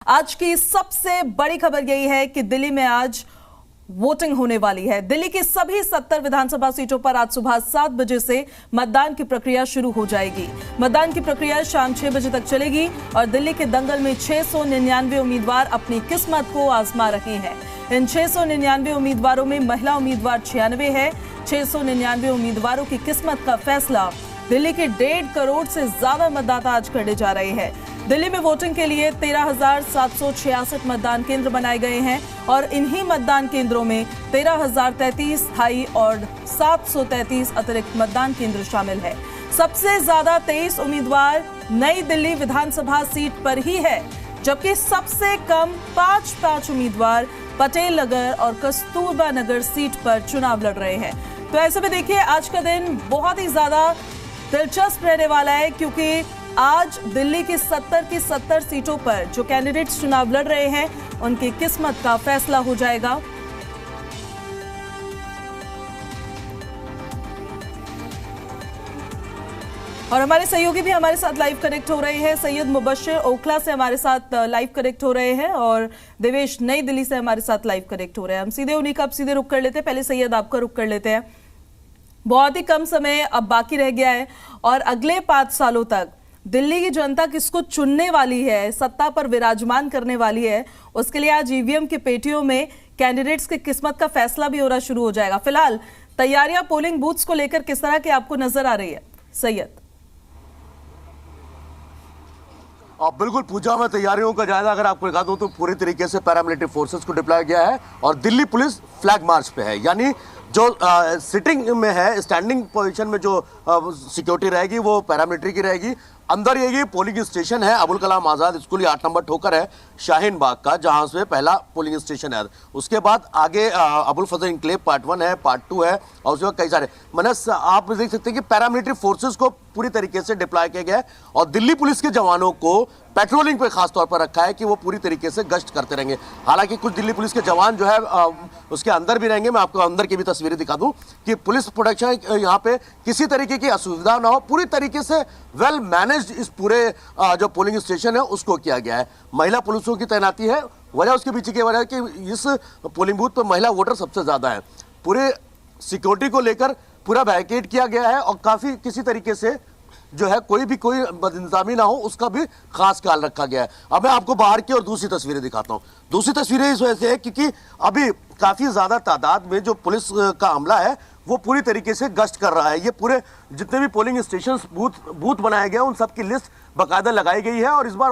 आज की सबसे बड़ी खबर यही है कि दिल्ली में आज वोटिंग होने वाली है। दिल्ली की सभी 70 विधानसभा सीटों पर आज सुबह 7 बजे से मतदान की प्रक्रिया शुरू हो जाएगी। मतदान की प्रक्रिया शाम 6 बजे तक चलेगी और दिल्ली के दंगल में 699 उम्मीदवार अपनी किस्मत को आजमा रहे हैं। इन 699 उम्मीदवारों में महिला उम्मीदवार 96 है। 699 उम्मीदवारों की किस्मत का फैसला दिल्ली के 1.5 करोड़ से ज्यादा मतदाता आज करने जा रहे हैं। दिल्ली में वोटिंग के लिए 13,766 मतदान केंद्र बनाए गए हैं और इन्हीं मतदान केंद्रों में 13,033 स्थायी और 733 अतिरिक्त मतदान केंद्र शामिल है। सबसे ज्यादा 23 उम्मीदवार नई दिल्ली विधानसभा सीट पर ही है, जबकि सबसे कम 5 उम्मीदवार पटेल नगर और कस्तूरबा नगर सीट पर चुनाव लड़ रहे हैं। तो ऐसे में देखिए, आज का दिन बहुत ही ज्यादा दिलचस्प रहने वाला है, क्योंकि आज दिल्ली की 70 सीटों पर जो कैंडिडेट्स चुनाव लड़ रहे हैं उनकी किस्मत का फैसला हो जाएगा। और हमारे सहयोगी भी हमारे साथ लाइव कनेक्ट हो रहे हैं। सैयद मुबश्शिर ओखला से हमारे साथ लाइव कनेक्ट हो रहे हैं और देवेश नई दिल्ली से हमारे साथ लाइव कनेक्ट हो रहे हैं। हम सीधे उन्हीं का अब सीधे रुक कर लेते हैं। पहले सैयद आपका रुक कर लेते हैं। बहुत ही कम समय अब बाकी रह गया है और अगले 5 सालों तक दिल्ली की जनता किसको चुनने वाली है, सत्ता पर विराजमान करने वाली है, उसके लिए आज ईवीएम की पेटियों में कैंडिडेट्स की किस्मत का फैसला भी होना शुरू हो जाएगा। फिलहाल तैयारियां पोलिंग बूथ्स को लेकर किस तरह की आपको नजर आ रही है सैयद? बिल्कुल पूजा, में तैयारियों का जायजा अगर आपको दिखा दूं तो पूरी तरीके से पैरामिलिट्री फोर्सेस को डिप्लॉय किया है और दिल्ली पुलिस फ्लैग मार्च पे है। यानी जो सिटिंग में है, स्टैंडिंग पोजीशन में जो सिक्योरिटी रहेगी वो पैरामिलिट्री की रहेगी। अंदर ये पोलिंग स्टेशन है अबुल कलाम आज़ाद स्कूल, 8 नंबर ठोकर है शाहीन बाग का, जहां से पहला पोलिंग स्टेशन है। उसके बाद आगे अबुल फजल इंक्लेव पार्ट 1 है, पार्ट 2 है और उसके बाद कई सारे आप देख सकते हैं कि पैरामिलिट्री फोर्सेस को पूरी तरीके से डिप्लॉय किया गया है और दिल्ली पुलिस के जवानों को पेट्रोलिंग पे खास तौर पर रखा है कि वो पूरी तरीके से गश्त करते रहेंगे। हालांकि कुछ दिल्ली पुलिस के जवान जो है उसके अंदर भी रहेंगे। मैं आपको अंदर की भी तस्वीरें दिखा दूं कि पुलिस प्रोटेक्शन यहाँ पे किसी तरीके की असुविधा ना हो, पूरी तरीके से वेल मैनेज्ड इस पूरे जो पोलिंग स्टेशन है उसको किया गया है। महिला पुलिसों की तैनाती है, वजह उसके पीछे की वजह कि इस पोलिंग बूथ पर महिला वोटर सबसे ज्यादा है। पूरे सिक्योरिटी को लेकर पूरा बैरिकेड किया गया है और काफी किसी तरीके से जो है कोई बदइंतजामी ना हो उसका भी खास ख्याल रखा गया है। अब मैं आपको बाहर की और दूसरी तस्वीरें दिखाता हूं। दूसरी तस्वीरें इस वजह से है क्योंकि अभी काफी ज्यादा तादाद में जो पुलिस का अमला है वो पूरी तरीके से गश्त कर रहा है। ये पूरे जितने भी पोलिंग स्टेशन बूथ बनाए गए उन सब की लिस्ट बाकायदा लगाई गई है और इस बार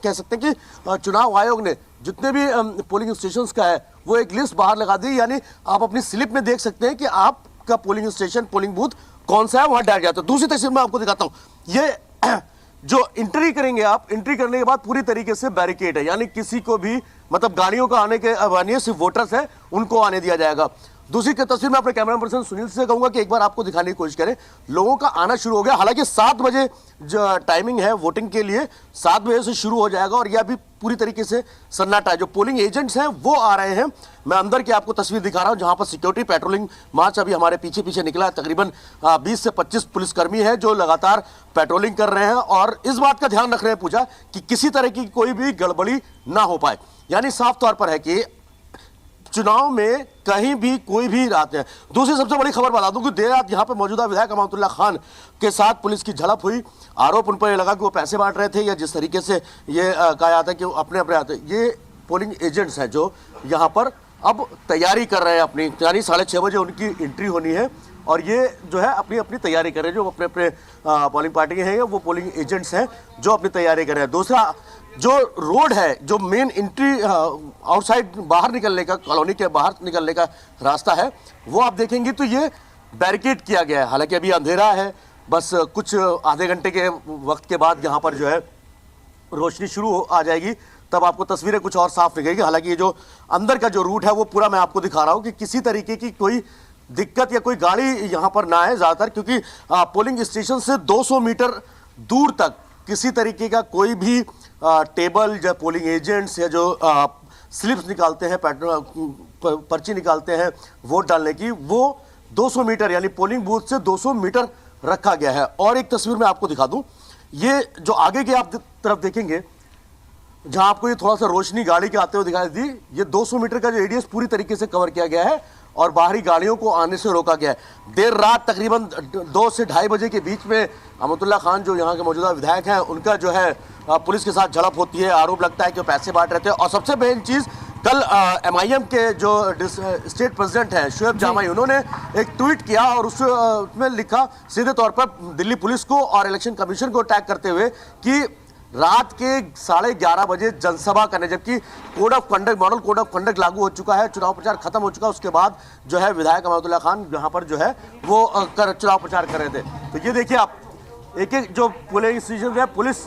कह सकते हैं कि चुनाव आयोग ने जितने भी पोलिंग स्टेशन का है वो एक लिस्ट बाहर लगा दी। यानी आप अपनी स्लिप में देख सकते हैं कि आपका पोलिंग स्टेशन, पोलिंग बूथ कौन सा है, वहां डाल जाता है। दूसरी तस्वीर में आपको दिखाता हूं। ये जो एंट्री करेंगे आप, एंट्री करने के बाद पूरी तरीके से बैरिकेड है, यानी किसी को भी गाड़ियों का आने के सिर्फ वोटर्स है उनको आने दिया जाएगा। दूसरी तस्वीर में अपने कैमरा पर्सन सुनील से कहूंगा कि एक बार आपको दिखाने की कोशिश करें। लोगों का आना शुरू हो गया। हालांकि 7 बजे जो टाइमिंग है वोटिंग के लिए 7 बजे से शुरू हो जाएगा और यह भी पूरी तरीके से सन्नाटा है। जो पोलिंग एजेंट्स हैं वो आ रहे हैं। मैं अंदर की आपको तस्वीर दिखा रहा हूं जहां पर सिक्योरिटी पेट्रोलिंग मार्च अभी हमारे पीछे पीछे निकला है। तकरीबन 20 से 25 पुलिसकर्मी हैं जो लगातार पेट्रोलिंग कर रहे हैं और इस बात का ध्यान रख रहे हैं पूजा कि किसी तरह की कोई भी गड़बड़ी ना हो पाए। यानी साफ तौर पर है कि चुनाव में कहीं भी कोई भी रात है। दूसरी सबसे बड़ी खबर बता दूं कि देर रात यहां पर मौजूदा विधायक अमानतुल्ला खान के साथ पुलिस की झड़प हुई। आरोप उन पर लगा कि वो पैसे बांट रहे थे या जिस तरीके से ये कहा जाता है कि वो अपने आते। ये पोलिंग एजेंट्स हैं जो यहां पर अब तैयारी कर रहे हैं अपनी, यानी 6:30 बजे उनकी एंट्री होनी है और ये जो है अपनी अपनी तैयारी कर रहे हैं। जो अपने पोलिंग पार्टी के हैं वो पोलिंग एजेंट्स हैं जो अपनी तैयारी कर रहे हैं। दूसरा जो रोड है, जो मेन एंट्री आउटसाइड बाहर निकलने का, कॉलोनी के बाहर निकलने का रास्ता है, वो आप देखेंगे तो ये बैरिकेड किया गया है। हालांकि अभी अंधेरा है, बस कुछ आधे घंटे के वक्त के बाद यहाँ पर जो है रोशनी शुरू आ जाएगी, तब आपको तस्वीरें कुछ और साफ निकलेगी। हालांकि ये जो अंदर का जो रूट है वो पूरा मैं आपको दिखा रहा हूँ कि किसी तरीके की कोई दिक्कत या कोई गाड़ी यहाँ पर ना है ज़्यादातर, क्योंकि पोलिंग स्टेशन से 200 मीटर दूर तक किसी तरीके का कोई भी टेबल या पोलिंग एजेंट्स या जो स्लिप्स निकालते हैं, पर्ची निकालते हैं वोट डालने की, वो 200 मीटर यानी पोलिंग बूथ से 200 मीटर रखा गया है। और एक तस्वीर में आपको दिखा दूं, ये जो आगे की आप तरफ देखेंगे जहां आपको ये थोड़ा सा रोशनी गाड़ी के आते हुए दिखाई दी, ये 200 मीटर का जो रेडियस पूरी तरीके से कवर किया गया है और बाहरी गाड़ियों को आने से रोका गया है। देर रात तकरीबन 2 से 2:30 बजे के बीच में अहमदुल्ला खान जो यहाँ के मौजूदा विधायक हैं, उनका जो है पुलिस के साथ झड़प होती है। आरोप लगता है कि वो पैसे बांट रहे थे। और सबसे मेन चीज, कल MIM के जो स्टेट प्रेसिडेंट हैं शुएब जामाई, उन्होंने एक ट्वीट किया और उसमें लिखा सीधे तौर पर दिल्ली पुलिस को और इलेक्शन कमीशन को टैग करते हुए कि रात के 11:30 बजे जनसभा करने, जबकि code of conduct, model code of conduct लागू हो चुका है, चुनाव प्रचार खत्म हो चुका है। उसके बाद जो है विधायक अहमदुल्ला खान यहाँ पर जो है वो चुनाव प्रचार कर रहे थे। तो ये देखिए आप, एक एक जो पोलिंग स्टेशन है, पुलिस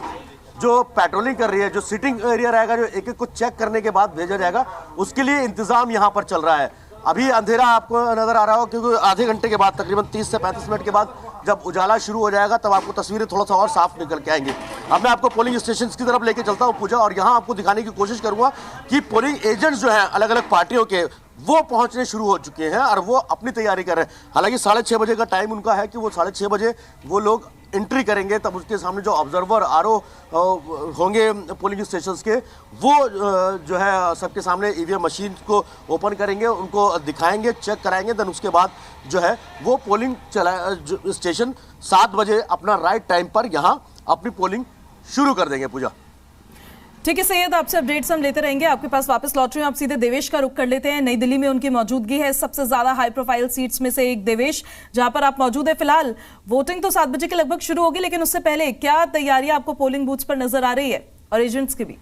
जो पेट्रोलिंग कर रही है, जो सिटिंग एरिया रहेगा, जो एक एक को चेक करने के बाद भेजा जाएगा, उसके लिए इंतजाम यहाँ पर चल रहा है। अभी अंधेरा आपको नजर आ रहा हो, क्योंकि आधे घंटे के बाद, तकरीबन 30 से 35 मिनट के बाद जब उजाला शुरू हो जाएगा, तब आपको तस्वीरें थोड़ा सा और साफ निकल के आएंगी। अब मैं आपको पोलिंग स्टेशन की तरफ लेके चलता हूँ पूजा, और यहाँ आपको दिखाने की कोशिश करूंगा कि पोलिंग एजेंट्स जो हैं अलग अलग पार्टियों के, वो पहुंचने शुरू हो चुके हैं और वो अपनी तैयारी कर रहे हैं। हालांकि 6:30 बजे का टाइम उनका है कि वो 6:30 बजे वो लोग एंट्री करेंगे, तब उसके सामने जो ऑब्जर्वर RO होंगे पोलिंग स्टेशंस के, वो जो है सबके सामने EVM मशीन को ओपन करेंगे, उनको दिखाएंगे, चेक कराएंगे। देन उसके बाद जो है वो पोलिंग स्टेशन 7 बजे अपना राइट टाइम पर यहाँ अपनी पोलिंग शुरू कर देंगे। पूजा, ठीक है सैयद, आपसे अपडेट्स हम लेते रहेंगे। आपके पास वापस लौट रहे हैं, आप सीधे देवेश का रुख कर लेते हैं। नई दिल्ली में उनकी मौजूदगी है, सबसे ज्यादा हाई प्रोफाइल सीट्स में से एक देवेश, जहां पर आप मौजूद है। फिलहाल वोटिंग तो 7 बजे के लगभग शुरू होगी, लेकिन उससे पहले क्या तैयारियां आपको पोलिंग बूथ्स पर नजर आ रही है और एजेंट्स की भी?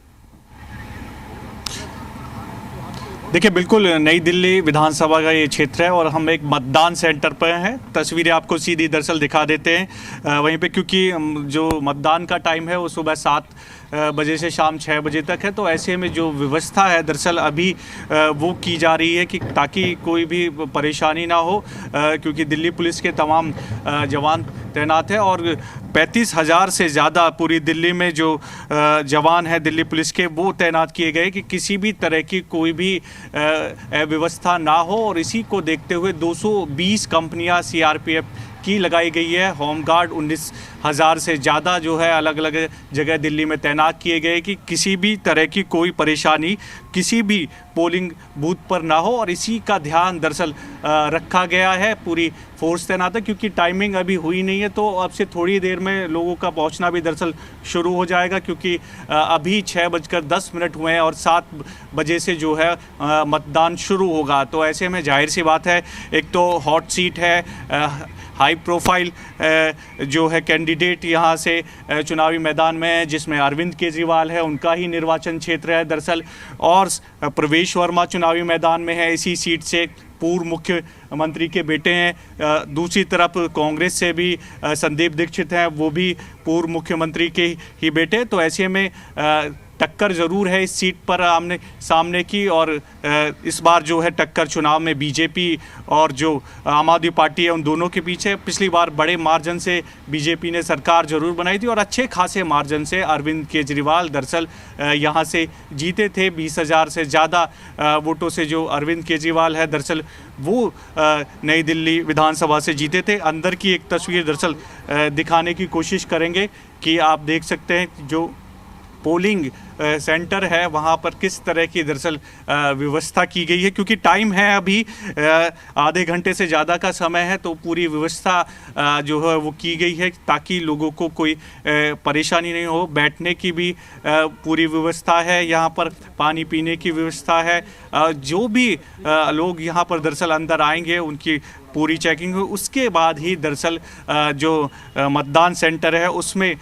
देखिए, बिल्कुल नई दिल्ली विधानसभा का ये क्षेत्र है और हम एक मतदान सेंटर पर हैं। तस्वीरें आपको सीधी दरअसल दिखा देते हैं वहीं पे, क्योंकि जो मतदान का टाइम है वो सुबह 7 बजे से शाम 6 बजे तक है। तो ऐसे में जो व्यवस्था है दरअसल अभी वो की जा रही है कि ताकि कोई भी परेशानी ना हो, क्योंकि दिल्ली पुलिस के तमाम जवान तैनात है और 35,000 से ज़्यादा पूरी दिल्ली में जो जवान हैं दिल्ली पुलिस के, वो तैनात किए गए कि किसी भी तरह की कोई भी अव्यवस्था ना हो। और इसी को देखते हुए 220 कंपनियां CRPF की लगाई गई है। होमगार्ड 19,000 से ज़्यादा जो है अलग अलग जगह दिल्ली में तैनात किए गए कि किसी भी तरह की कोई परेशानी किसी भी पोलिंग बूथ पर ना हो। और इसी का ध्यान दरअसल रखा गया है, पूरी फोर्स तैनात है, क्योंकि टाइमिंग अभी हुई नहीं है। तो अब से थोड़ी देर में लोगों का पहुंचना भी दरअसल शुरू हो जाएगा, क्योंकि अभी 6:10 हुए हैं और 7 बजे से जो है मतदान शुरू होगा। तो ऐसे में जाहिर सी बात है, एक तो हॉट सीट है, हाई प्रोफाइल जो है कैंडिडेट यहाँ से चुनावी मैदान में है, जिसमें अरविंद केजरीवाल है, उनका ही निर्वाचन क्षेत्र है दरअसल। और प्रवेश वर्मा चुनावी मैदान में है, इसी सीट से पूर्व मुख्यमंत्री के बेटे हैं। दूसरी तरफ कांग्रेस से भी संदीप दीक्षित हैं, वो भी पूर्व मुख्यमंत्री के ही बेटे। तो ऐसे में टक्कर ज़रूर है इस सीट पर आमने सामने की। और इस बार जो है टक्कर चुनाव में बीजेपी और जो आम आदमी पार्टी है उन दोनों के पीछे। पिछली बार बड़े मार्जिन से बीजेपी ने सरकार ज़रूर बनाई थी और अच्छे खासे मार्जिन से अरविंद केजरीवाल दरअसल यहाँ से जीते थे। 20,000 से ज़्यादा वोटों से जो अरविंद केजरीवाल है दरअसल वो नई दिल्ली विधानसभा से जीते थे। अंदर की एक तस्वीर दरअसल दिखाने की कोशिश करेंगे कि आप देख सकते हैं जो पोलिंग सेंटर है वहाँ पर किस तरह की दरअसल व्यवस्था की गई है, क्योंकि टाइम है अभी आधे घंटे से ज़्यादा का समय है। तो पूरी व्यवस्था जो है वो की गई है ताकि लोगों को कोई परेशानी नहीं हो। बैठने की भी पूरी व्यवस्था है, यहाँ पर पानी पीने की व्यवस्था है। जो भी लोग यहाँ पर दरअसल अंदर आएंगे उनकी पूरी चेकिंग हो, उसके बाद ही दरअसल जो मतदान सेंटर है उसमें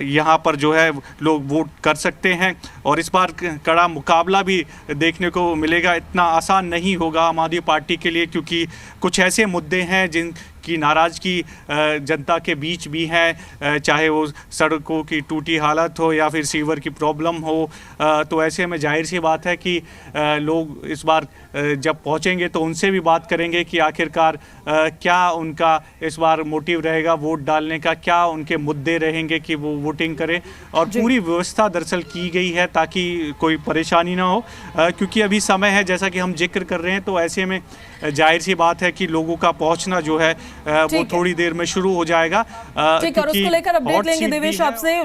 यहाँ पर जो है लोग वोट कर सकते हैं। और इस बार कड़ा मुकाबला भी देखने को मिलेगा। इतना आसान नहीं होगा आम आदमी पार्टी के लिए, क्योंकि कुछ ऐसे मुद्दे हैं जिनकी नाराज़गी जनता के बीच भी है, चाहे वो सड़कों की टूटी हालत हो या फिर सीवर की प्रॉब्लम हो। तो ऐसे में जाहिर सी बात है कि लोग इस बार जब पहुंचेंगे तो उनसे भी बात करेंगे कि आखिरकार क्या उनका इस बार मोटिव रहेगा वोट डालने का, क्या उनके मुद्दे रहेंगे कि वो वोटिंग करें। और पूरी व्यवस्था दरअसल की गई है ताकि कोई परेशानी ना हो, क्योंकि अभी समय है जैसा कि हम जिक्र कर रहे हैं। तो ऐसे में जाहिर सी बात है कि लोगों का पहुंचना जो है वो थोड़ी देर में शुरू हो जाएगा। ठीक है, और उसको लेकर अपडेट लेंगे देवेश आपसे।